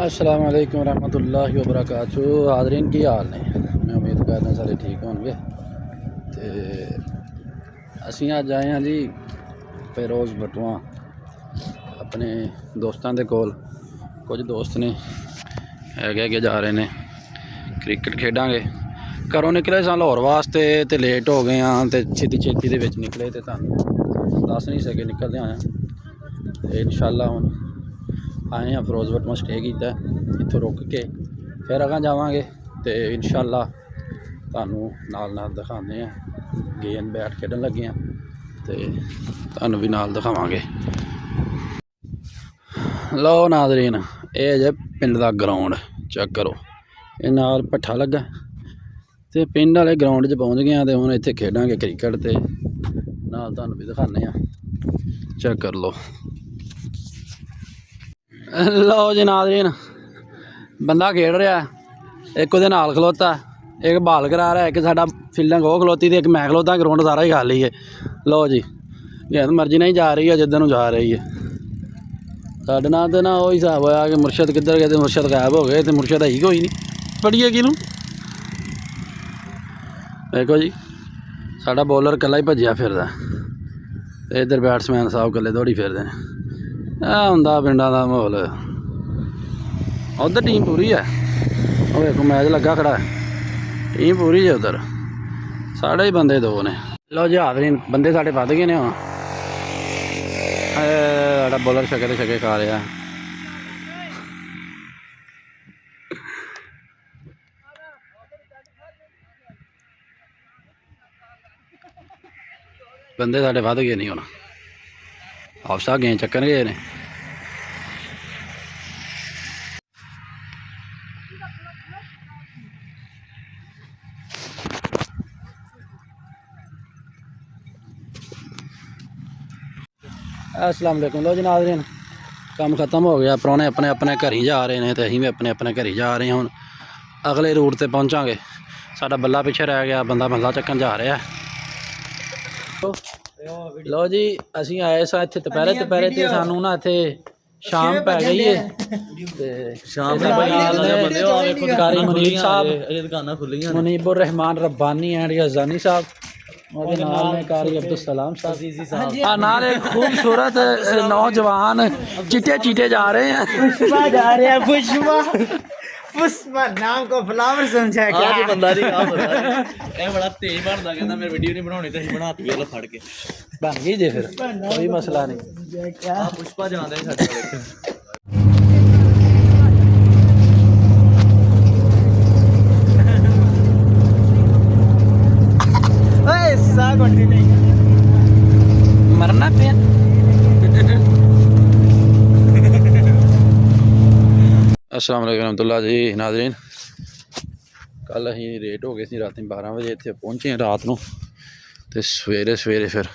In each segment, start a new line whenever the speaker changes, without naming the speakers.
अस्सलाम वालेकुम रहमतुल्लाहि व बरकातुहू। हाज़रीन की हाल ने, मैं उम्मीद करना सारे ठीक होंगे। तो असी अज आए हैं जी फिरोज़ बटवा अपने दोस्तों के कोल। कुछ दोस्त ने है जा रहे हैं क्रिकेट खेडांगे। घरों निकले सा लाहौर वास्ते तो लेट हो गए हाँ, तो छेती छेती दे विच निकले तो तुहानूं दस नहीं सके निकलते आए तो इंशाअल्लाह हुण आए हैं फिरोज़ बटवा स्टे किया इत्थों रुक के फिर अगां जावांगे तो इंशाअल्लाह तुहानूं नाल नाल दिखाने हैं गेंद बैट खेडन लगे हैं तो तुहानूं भी नाल दिखावांगे। लो नाज़रीन ये जे पिंड दा ग्राउंड चेक करो, ये नाल भट्ठा लगा तो पिंड वाले ग्राउंड च पहुँच गए तो हुण इत्थे खेडांगे क्रिकेट ते नाल तुहानूं भी दिखाने हैं। चेक कर लो जी नाज़रीन, बंदा खेड रहा है, एक उहदे नाल खलोता, एक बाल करा रहा है, एक साडा फील्डिंग वो खलोती तो एक मैं खलोता। ग्राउंड सारा ही खाली है। लो जी गेंद मर्जी नहीं जा रही है जिधर जा रही है। साढ़े नाल तो ना वो हिसाब होया कि मुर्शद किधर गए तो मुर्शद गायब हो गए तो मुर्शद है ही कोई नहीं। पढ़िए किनू देखो जी, साडा बॉलर कला ही भज्जिया फिरदा ते इधर बैट्समैन साहब कले दौड़ी फिरदे ने। आ हुंदा पिंडां दा माहौल। उधर टीम पूरी है, वो एक मैच लगा खड़ा है, टीम पूरी है उधर, साढ़े ही बंदे दो ने। लो जी हाज़रीन बंदे साढ़े वध गए ने। हुण साढ़ा बॉलर छके ते छके खा रहा। बंदे साढ़े वध गए नहीं, हुण हाफसा गेंद चक्कन गए ने। अस्सलाम वालेकुम। लो जी नाज़रीन काम ख़त्म हो गया, परौने अपने अपने घर ही जा रहे हैं तो असीं भी अपने अपने घर ही जा रहे हैं। हुण अगले रूट ते पहुँचांगे। साडा बल्ला पिछे रह गया, बंदा बल्ला चक्कन जा रहा है। लो जी असीं आए सा इत्थे दुपहरे ते सानू ना इत्थे शाम पै गई है ते शाम मुनीबुर रहमान रब्बानी एंड यज़ानी साहब कारी अब्दुल सलाम साहब नाल एक खूबसूरत नौजवान चिट्टे चीटे जा रहे हैं। पुष्पा जा रहे हैं, पुष्पा नाम को फ्लावर समझा क्या बंदा नहीं काम होता है। बड़ा तेज बनदा कहंदा मेरी वीडियो नहीं बनानी तो ਅਸੀਂ बनाती ਵੇਖ ਲੋ ਫੜ ਕੇ बन गई जे फिर कोई मसला नहीं। पुष्पा जांदा है ਸਾਡੇ ਕੋਲ। मरना पे अस्सलाम वालेकुम रहमतुल्लाह जी नाज़रीन, कल असीं लेट हो गए सी, रात 12 बजे इत्थे पहुंचे हैं रात नूं ते सवेरे सवेरे फिर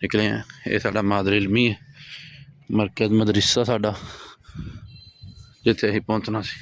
निकले हैं। ये साडा मादर इल्मी है, मरकज़ मदरसा साडा जिथे असीं पहुंचना सी।